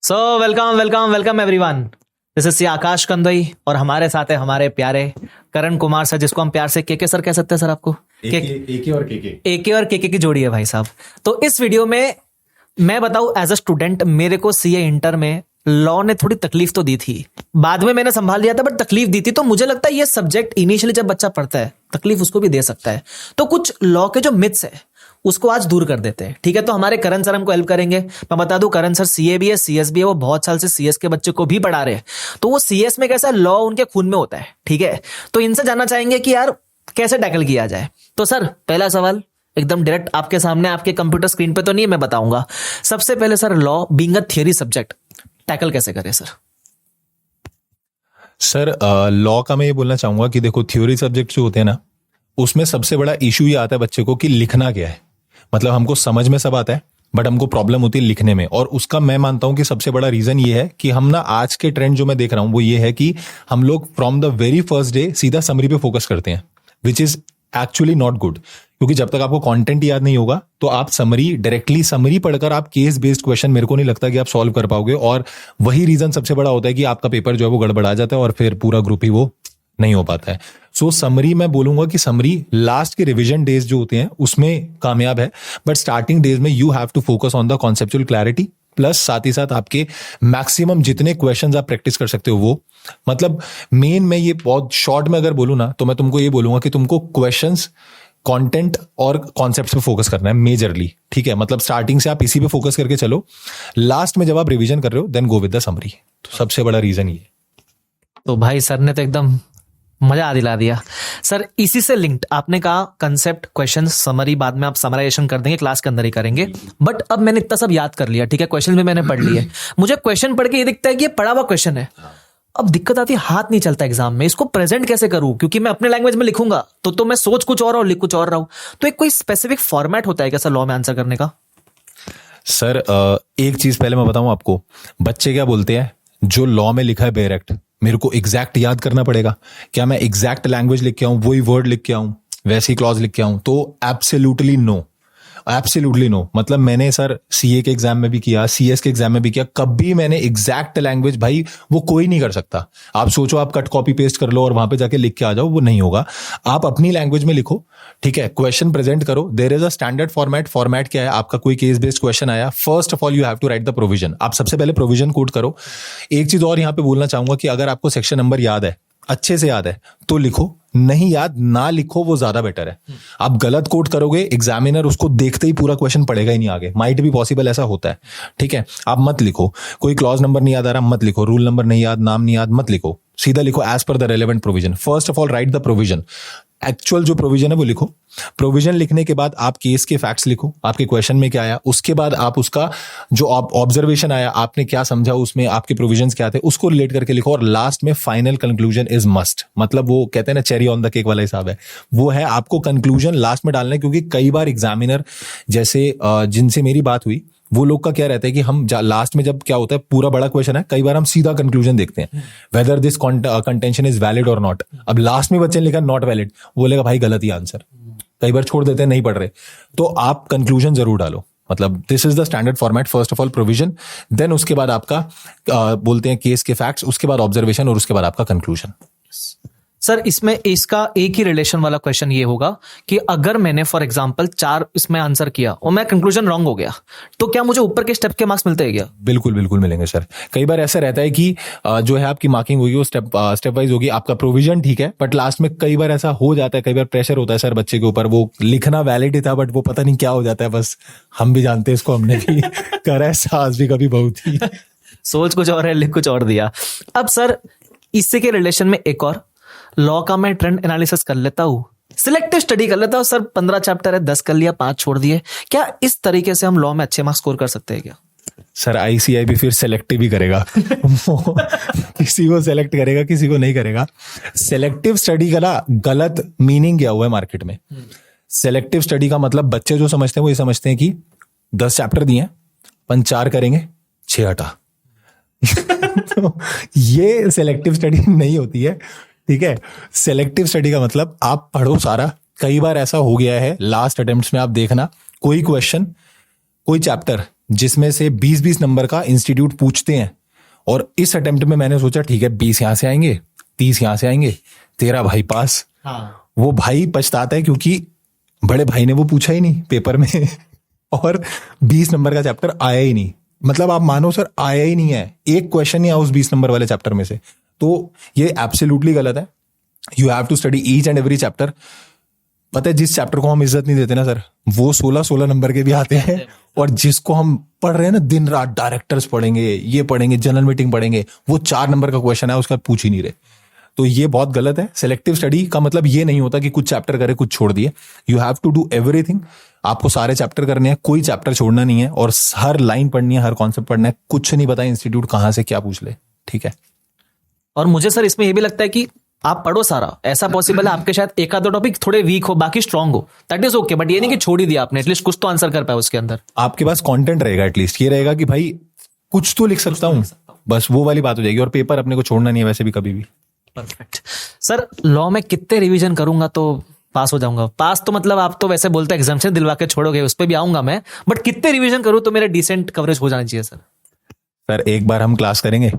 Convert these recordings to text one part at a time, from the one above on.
So welcome welcome welcome everyone. This is Akash Kandoi और हमारे साथ है हमारे प्यारे करण कुमार सर, जिसको हम प्यार से केके सर कह सकते हैं। सर आपको एके और केके की जोड़ी है भाई साहब। तो इस वीडियो में मैं बताऊं, एज अ स्टूडेंट मेरे को सीए इंटर में लॉ ने थोड़ी तकलीफ तो दी थी, बाद में मैंने संभाल लिया था, बट तकलीफ दी थी। तो मुझे लगता है ये सब्जेक्ट इनिशियली जब बच्चा पढ़ता है तकलीफ उसको भी दे सकता है। तो कुछ लॉ के जो मिथ्स है उसको आज दूर कर देते हैं, ठीक है। तो हमारे करण सर हमको हेल्प करेंगे। मैं बता दूं, करण सर सीए भी है, सीएस भी है, वो बहुत साल से सीएस के बच्चे को भी पढ़ा रहे हैं। तो वो सीएस में कैसा लॉ उनके खून में होता है, ठीक है। तो इनसे जानना चाहेंगे कि यार कैसे टैकल किया जाए। तो सर पहला सवाल एकदम डायरेक्ट आपके सामने, आपके कंप्यूटर स्क्रीन पे तो नहीं, मैं बताऊंगा। सबसे पहले sir, law being a theory subject tackle कैसे करें सर? सर लॉ का मैं ये बोलना चाहूंगा कि देखो, थ्योरी सब्जेक्ट जो होते हैं ना, उसमें सबसे बड़ा इशू ये आता है बच्चे को कि लिखना क्या है। मतलब हमको समझ में सब आता है, बट हमको प्रॉब्लम होती है लिखने में। और उसका मैं मानता हूं कि सबसे बड़ा रीजन ये है कि हम ना, आज के ट्रेंड जो मैं देख रहा हूं वो ये है कि हम लोग from the very first day सीधा समरी पे फोकस करते हैं, which is actually not good. क्योंकि जब तक आपको कंटेंट याद नहीं होगा तो आप डायरेक्टली समरी पढ़कर आप केस बेस्ड क्वेश्चन, मेरे को नहीं लगता कि आप सॉल्व कर पाओगे। और वही रीजन सबसे बड़ा होता है कि आपका पेपर जो है वो गड़बड़ा जाता है और फिर पूरा ग्रुप ही वो नहीं हो पाता है। सो समरी, मैं बोलूंगा कि समरी लास्ट के रिवीजन डेज जो होते हैं उसमें कामयाब है, बट स्टार्टिंग डेज में you have to focus on the conceptual clarity, plus साथ ही साथ आपके मैक्सिमम जितने क्वेश्चंस आप प्रैक्टिस कर सकते हो वो। मतलब मेन, मैं ये बहुत शॉर्ट में अगर बोलूं ना, तो मैं तुमको ये बोलूंगा कि तुमको क्वेश्चंस, कंटेंट और कॉन्सेप्ट्स पे फोकस करना है मेजरली, ठीक है। मतलब स्टार्टिंग से आप इसी पे फोकस करके चलो, लास्ट में जब आप रिवीजन कर रहे हो then go with the summary. तो सबसे बड़ा रीजन ये। तो भाई सर ने तो एकदम मजा दिला दिया। सर इसी से लिंक्ड आपने कहा कंसेप्ट, क्वेश्चन, समरी बाद में आप समराइजेशन कर देंगे, क्लास के अंदर ही करेंगे। बट अब मैंने इतना सब याद कर लिया, ठीक है, क्वेश्चन भी मैंने पढ़ लिए। मुझे क्वेश्चन पढ़ के ये दिखता है कि ये पढ़ा हुआ क्वेश्चन है। अब दिक्कत आती है, हाथ नहीं चलता एग्जाम में, इसको प्रेजेंट कैसे करूं? क्योंकि मैं अपने लैंग्वेज में लिखूंगा तो मैं सोच कुछ और लिख कुछ और रहा हूं। तो एक कोई स्पेसिफिक फॉर्मेट होता है क्या सर लॉ में आंसर करने का? सर एक चीज पहले मैं बताऊं आपको, बच्चे क्या बोलते हैं, जो लॉ में लिखा है डायरेक्ट मेरे को एग्जैक्ट याद करना पड़ेगा। क्या मैं एग्जैक्ट लैंग्वेज लिख के आऊं, वही वर्ड लिख के आऊं, वैसी क्लॉज लिख के आऊं? तो एब्सोल्युटली नो, एब्सोल्युटली नो। मतलब मैंने सर सीए के एग्जाम में भी किया, सीएस के एग्जाम में भी किया, कभी मैंने एग्जैक्ट लैंग्वेज, भाई वो कोई नहीं कर सकता। आप सोचो आप कट कॉपी पेस्ट कर लो और वहां पे जाके लिख के आ जाओ, वो नहीं होगा। आप अपनी लैंग्वेज में लिखो, ठीक है, क्वेश्चन प्रेजेंट करो। There is a standard format. Format क्या है आपका? कोई केस बेस्ड क्वेश्चन आया, first of all you have to write the provision. आप सबसे पहले प्रोविजन कोट करो। एक चीज और यहां पे बोलना चाहूंगा कि अगर आपको सेक्शन नंबर याद है, अच्छे से याद है तो लिखो, नहीं याद ना लिखो, वो ज्यादा बेटर है। आप गलत कोट करोगे, एग्जामिनर उसको देखते ही पूरा क्वेश्चन पढ़ेगा ही नहीं आगे। माइट भी पॉसिबल, ऐसा होता है, ठीक है। आप मत लिखो, कोई क्लॉज नंबर नहीं याद आ रहा मत लिखो, रूल नंबर नहीं याद, नाम नहीं याद मत लिखो, सीधा लिखो as per the relevant provision. First of all write the provision, actual जो प्रोविजन है वो लिखो। प्रोविजन लिखने के बाद आप केस के फैक्ट्स लिखो, आपके क्वेश्चन में क्या आया, उसके बाद आप उसका जो ऑब्जर्वेशन आया, आपने क्या समझा उसमें, आपके प्रोविजंस क्या थे, उसको रिलेट करके लिखो। और लास्ट में फाइनल कंक्लूजन इज मस्ट। मतलब वो कहते हैं ना चेरी ऑन द केक वाला हिसाब है, वो है आपको कंक्लूजन लास्ट में डालना है। क्योंकि कई बार एग्जामिनर, जैसे जिनसे मेरी बात हुई, वो लोग का क्या रहता है कि हम लास्ट में जब क्या होता है, पूरा बड़ा क्वेश्चन है, कई बार हम सीधा कंक्लूजन देखते हैं, whether this contention is valid और नॉट। अब लास्ट में बच्चे ने लिखा नॉट वैलिड, बोलेगा भाई गलत ही आंसर। कई बार छोड़ देते हैं, नहीं पढ़ रहे, तो आप कंक्लूजन जरूर डालो। मतलब this is the standard format. First of all provision, then उसके बाद आपका बोलते हैं केस के फैक्ट्स, उसके बाद ऑब्जर्वेशन और उसके बाद आपका कंक्लूजन। सर इसमें इसका एक ही रिलेशन वाला क्वेश्चन ये होगा कि अगर मैंने फॉर एग्जांपल 4 इसमें आंसर किया और मैं कंक्लूजन रॉन्ग हो गया, तो क्या मुझे ऊपर के स्टेप के मार्क्स मिलते हैं क्या? बिल्कुल बिल्कुल मिलेंगे सर। कई बार ऐसा रहता है कि जो है आपकी मार्किंग होगी वो स्टेप वाइज होगी। आपका प्रोविजन ठीक है, बट लास्ट में कई बार ऐसा हो जाता है, कई बार प्रेशर होता है सर बच्चे के ऊपर, वो लिखना वैलिड ही था बट वो पता नहीं क्या हो जाता है। बस हम भी जानते हैं इसको, हमने भी करा है, सास भी कभी बहुत ही सोच कुछ और है, लिख कुछ और दिया। अब सर इससे के रिलेशन में एक और लॉ का मैं ट्रेंड एनालिसिस कर लेता हूं, सिलेक्टिव स्टडी कर लेता हूं। सर 15 चैप्टर है, 10 कर लिया, 5 छोड़ दिए। क्या इस तरीके से हम लॉ में अच्छे मार्क्स स्कोर कर सकते हैं क्या? सर आईसीआई भी फिर सेलेक्टिव ही करेगा किसी को सेलेक्ट करेगा, किसी को नहीं करेगा। सेलेक्टिव स्टडी का ना गलत मीनिंग क्या हुआ है मार्केट में। सेलेक्टिव स्टडी का मतलब बच्चे जो समझते हैं वो ये समझते हैं कि 10 चैप्टर दिए, 4 करेंगे, 6 हटा तो ये सेलेक्टिव स्टडी नहीं होती है, ठीक है। सेलेक्टिव स्टडी का मतलब आप पढ़ो सारा। कई बार ऐसा हो गया है लास्ट अटेम्प्ट्स में, आप देखना कोई क्वेश्चन, कोई चैप्टर जिसमें से 20-20 नंबर का इंस्टीट्यूट पूछते हैं। और इस अटेम्प्ट में मैंने सोचा ठीक है 20 यहां से आएंगे, 30 यहां से आएंगे, तेरा भाई पास। हाँ। वो भाई पछताता है क्योंकि बड़े भाई ने वो पूछा ही नहीं पेपर में और 20 नंबर का चैप्टर आया ही नहीं। मतलब आप मानो सर आया ही नहीं है, एक क्वेश्चन नहीं आया उस 20 नंबर वाले चैप्टर में से। तो ये एब्सोल्युटली गलत है। You have to study each and every chapter. पता है जिस चैप्टर को हम इज्जत नहीं देते ना सर, वो 16-16 नंबर के भी आते हैं। और जिसको हम पढ़ रहे हैं ना दिन रात, डायरेक्टर्स पढ़ेंगे, ये पढ़ेंगे, जनरल मीटिंग पढ़ेंगे, वो 4 नंबर का क्वेश्चन है उसका पूछ ही नहीं रहे। तो ये बहुत गलत है। सिलेक्टिव स्टडी का मतलब ये नहीं होता कि कुछ चैप्टर करे कुछ छोड़ दिए। You have to do everything. आपको सारे चैप्टर करने हैं, कोई चैप्टर छोड़ना नहीं है और हर लाइन पढ़नी है, हर कॉन्सेप्ट पढ़ना है। कुछ नहीं पता इंस्टीट्यूट कहां से क्या पूछ ले, ठीक है। और मुझे सर इसमें ये भी लगता है कि आप पढ़ो सारा, ऐसा पॉसिबल है आपके शायद एक आधो टॉपिक थोड़े वीक हो, बाकी स्ट्रांग हो, दैट इज ओके। बट ये नहीं कि छोड़ ही दिया आपने, एटलीस्ट कुछ तो आंसर कर पाए उसके अंदर। आपके पास कंटेंट रहेगा, एटलीस्ट ये रहेगा कि भाई कुछ तो लिख सकता हूं, बस वो वाली बात हो जाएगी। और पेपर अपने को छोड़ना नहीं है वैसे भी कभी भी। परफेक्ट। सर लॉ में कितने रिवीजन करूंगा तो पास हो जाऊंगा? पास तो मतलब आप तो वैसे बोलते हैं एग्जाम्शन दिलवा के छोड़ोगे, उस पर भी आऊंगा मैं, बट कितने रिवीजन करूं तो मेरा डिसेंट कवरेज हो जाना चाहिए सर? सर एक बार हम क्लास करेंगे,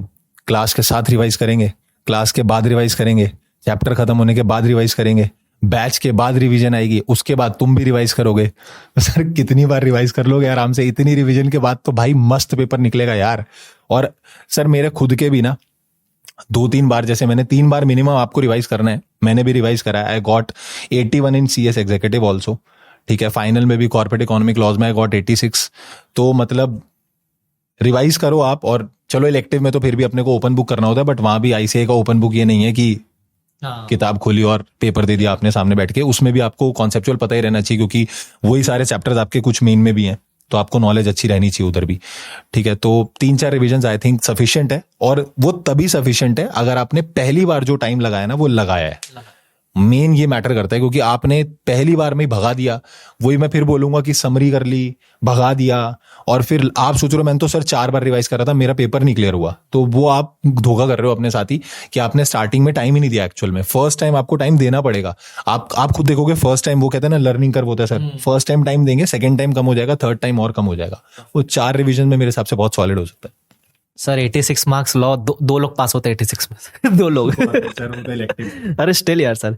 क्लास के साथ रिवाइज करेंगे, क्लास के बाद रिवाइज करेंगे, चैप्टर खत्म होने के बाद रिवाइज करेंगे, बैच के बाद रिवीजन आएगी, उसके बाद तुम भी रिवाइज करोगे। सर कितनी बार रिवाइज कर लोगे आराम से? इतनी रिवीजन के बाद तो भाई मस्त पेपर निकलेगा यार। और सर मेरे खुद के भी ना 2-3 बार, जैसे मैंने 3 बार मिनिमम आपको रिवाइज करना है, मैंने भी रिवाइज करा है। I got 81 in CS executive also, ठीक है। फाइनल में भी कॉर्पोरेट इकोनॉमिक लॉज में आई गॉट 86। तो मतलब रिवाइज करो आप। और चलो इलेक्टिव में तो फिर भी अपने को ओपन बुक करना होता है, बट वहां भी ICAI का ओपन बुक ये नहीं है कि किताब खोली और पेपर दे दिया आपने सामने बैठ के। उसमें भी आपको कॉन्सेप्चुअल पता ही रहना चाहिए, क्योंकि वही सारे चैप्टर्स आपके कुछ मेन में भी हैं, तो आपको नॉलेज अच्छी रहनी चाहिए उधर भी, ठीक है। तो 3-4 रिवीजन आई थिंक सफिशिएंट है। और वो तभी सफिशिएंट है अगर आपने पहली बार जो टाइम लगाया ना वो लगाया है। मेन ये मैटर करता है, क्योंकि आपने पहली बार में ही भगा दिया, वही मैं फिर बोलूंगा कि समरी कर ली, भगा दिया, और फिर आप सोच रहे हो मैंने तो सर 4 बार रिवाइज करा था, मेरा पेपर नहीं क्लियर हुआ। तो वो आप धोखा कर रहे हो अपने साथ ही, कि आपने स्टार्टिंग में टाइम ही नहीं दिया। एक्चुअल में फर्स्ट टाइम आपको टाइम देना पड़ेगा। आप खुद देखोगे फर्स्ट टाइम, वो कहते हैं ना लर्निंग कर्व होता है सर, फर्स्ट टाइम टाइम देंगे, सेकंड टाइम कम हो जाएगा, थर्ड टाइम और कम हो जाएगा। वो 4 रिविजन में मेरे हिसाब से बहुत सॉलिड हो सकता है। सर 86 मार्क्स लॉ, दो लोग पास होते हैं 86 में। 2 लोग। अरे स्टिल यार सर।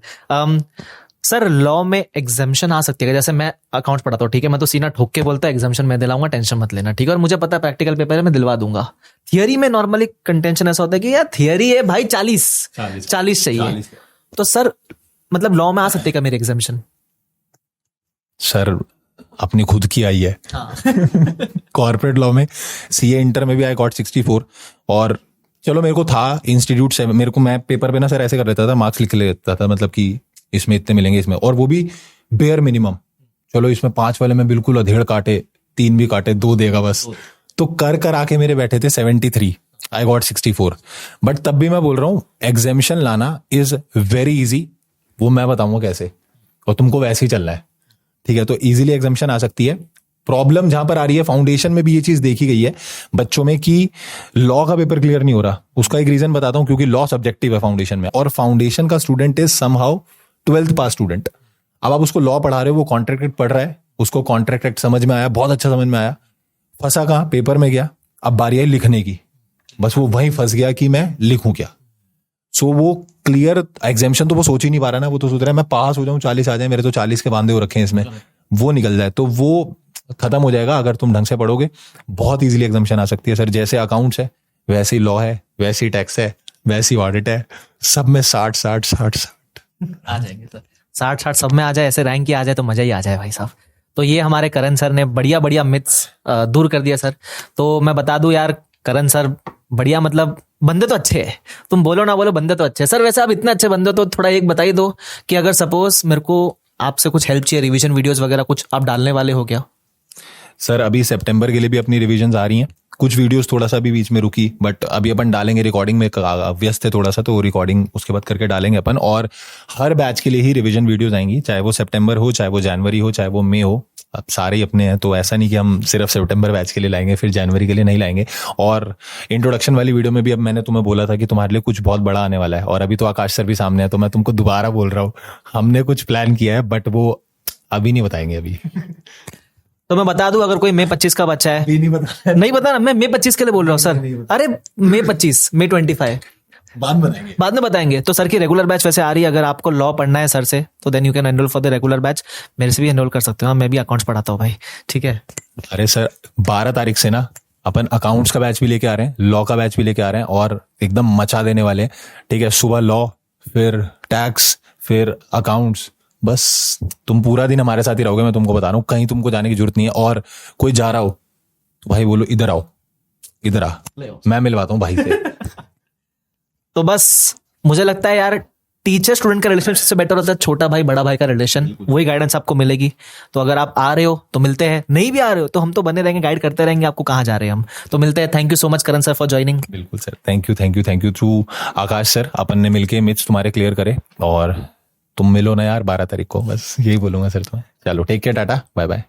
सर लॉ में एग्जाम्शन आ सकती है? जैसे मैं अकाउंट्स पढ़ाता हूँ, ठीक है, मैं तो सीना ठोक के बोलता है एग्जाम्शन मैं दिलाऊंगा, टेंशन मत लेना, ठीक है। और मुझे पता है प्रैक्टिकल पेपर है मैं दिलवा दूंगा। थियरी में नॉर्मली कंटेंशन ऐसा होता है कि यार थियरी है भाई 40 चाहिए। तो सर मतलब लॉ में आ सकती है क्या मेरी एग्जाम्शन? सर अपनी खुद की आई है कॉर्पोरेट लॉ में। CA इंटर में भी आई गॉट 64। और चलो मेरे को था इंस्टीट्यूट से, मेरे को मैं पेपर पे ना सर ऐसे कर लेता था, मार्क्स लिख लेता था, मतलब कि इसमें इतने मिलेंगे इसमें, और वो भी बेयर मिनिमम। चलो इसमें 5 वाले में बिल्कुल अधेड़ काटे, 3 भी काटे, 2 देगा बस। तो कर आके मेरे बैठे थे 73, आई गॉट 64। बट तब भी मैं बोल रहा हूँ एग्जामिशन लाना इज वेरी इजी। वो मैं बताऊंगा कैसे, और तुमको वैसे ही चलना है, ठीक है। तो इजीली एग्जाम्शन आ सकती है। प्रॉब्लम जहां पर आ रही है, फाउंडेशन में भी ये चीज देखी गई है बच्चों में कि लॉ का पेपर क्लियर नहीं हो रहा। उसका एक रीजन बताता हूं, क्योंकि लॉ सब्जेक्टिव है फाउंडेशन में, और फाउंडेशन का student is somehow 12th pass student. अब आप उसको लॉ पढ़ा रहे हो, वो कॉन्ट्रैक्ट एक्ट पढ़ रहा है, उसको कॉन्ट्रैक्ट एक्ट समझ में आया, बहुत अच्छा समझ में आया, फंसा कहां? पेपर में गया। अब बारी आई लिखने की, बस वो वहीं फंस गया कि मैं लिखूं क्या। सो वो क्लियर एग्जाम्शन तो वो सोच ही नहीं पा रहा ना, वो तो सोच रहा है मैं पास हो जाऊं, 40 आ जाए, मेरे तो 40 के बांधे हो रखे हैं इसमें, वो निकल जाए, तो वो खत्म हो जाएगा अगर तुम ढंग से पढ़ोगे। बहुत इजीली एग्जाम्शन आ सकती है सर। जैसे अकाउंट्स है वैसे ही लॉ है, वैसे ही टैक्स है, वैसे ही ऑडिट है, सब में 60 आ जाएंगे सर। 60 सब में आ जाए, ऐसे रैंक की आ जाए तो मजा ही आ जाए भाई साहब। तो ये हमारे करण सर ने बढ़िया मिथ्स दूर कर दिया सर। तो मैं बता दूं यार, करण सर बढ़िया, मतलब बंदे तो अच्छे हैं, तुम बोलो ना बोलो बंदे तो अच्छे हैं सर। वैसे आप इतने अच्छे बंदे, तो थोड़ा एक बताइए दो कि अगर सपोज मेरे को आपसे कुछ हेल्प चाहिए, रिवीजन वीडियोस वगैरह कुछ आप डालने वाले हो क्या? सर अभी सितंबर के लिए भी अपनी रिवीजन आ रही हैं। कुछ वीडियोस थोड़ा सा भी बीच में रुकी, बट अभी अपन डालेंगे। रिकॉर्डिंग में व्यस्त है थोड़ा सा, तो रिकॉर्डिंग उसके बाद करके डालेंगे अपन। और हर बैच के लिए ही रिवीजन वीडियोस आएंगी, चाहे वो सितंबर हो, चाहे वो जनवरी हो, चाहे वो मई हो। अब सारे ही अपने हैं, तो ऐसा नहीं कि हम सिर्फ सितंबर बैच के लिए लाएंगे फिर जनवरी के लिए नहीं लाएंगे। और इंट्रोडक्शन वाली वीडियो में भी अब मैंने तुम्हें बोला था कि तुम्हारे लिए कुछ बहुत बड़ा आने वाला है, और अभी तो आकाश सर भी सामने है, तो मैं तुमको दोबारा बोल रहा हूँ, हमने कुछ प्लान किया है, बट वो अभी नहीं बताएंगे अभी। तो मैं बता दूं, अगर कोई मई 25 का बच्चा है, नहीं पता, नहीं पता ना, मैं मई 25 के लिए बोल रहा हूँ सर। अरे मई 25, मई 25 बाद में बताएंगे। तो सर की रेगुलर बैच वैसे आ रही है, अगर आपको लॉ पढ़ना है सर से तो then you can enrol for the regular batch. मेरे से भी एनरोल कर सकते हो, मैं भी अकाउंट्स पढ़ाता हूँ भाई, ठीक है। अरे सर 12 तारीख से ना अपन अकाउंट्स का बैच भी लेके आ रहे हैं, लॉ का बैच भी लेके आ रहे हैं और एकदम मचा देने वाले हैं, ठीक है। सुबह लॉ, फिर टैक्स, फिर अकाउंट्स, बस तुम पूरा दिन हमारे साथ ही रहोगे। मैं तुमको बता रहा हूँ, कहीं तुमको जाने की जरूरत नहीं है। और कोई जा रहा हो तो भाई बोलो इधर आओ, इधर आ, मैं मिलवाता हूँ भाई से। तो बस मुझे लगता है यार, टीचर स्टूडेंट का रिलेशन से बेटर होता है छोटा भाई बड़ा भाई का रिलेशन, वही गाइडेंस आपको मिलेगी। तो अगर आप आ रहे हो तो मिलते हैं, नहीं भी आ रहे हो तो हम तो बने रहेंगे, गाइड करते रहेंगे आपको कहाँ जा रहे हैं हम। तो मिलते हैं। Thank you so much Karan sir for joining. बिल्कुल sir, thank you through Akash sir, अपन ने मिलके मिथ्स तुम्हारे क्लियर करे और तुम मिलो ना यार 12 तारीख को, बस यही बोलूंगा सर तुम्हें। चलो take care, tata, bye bye.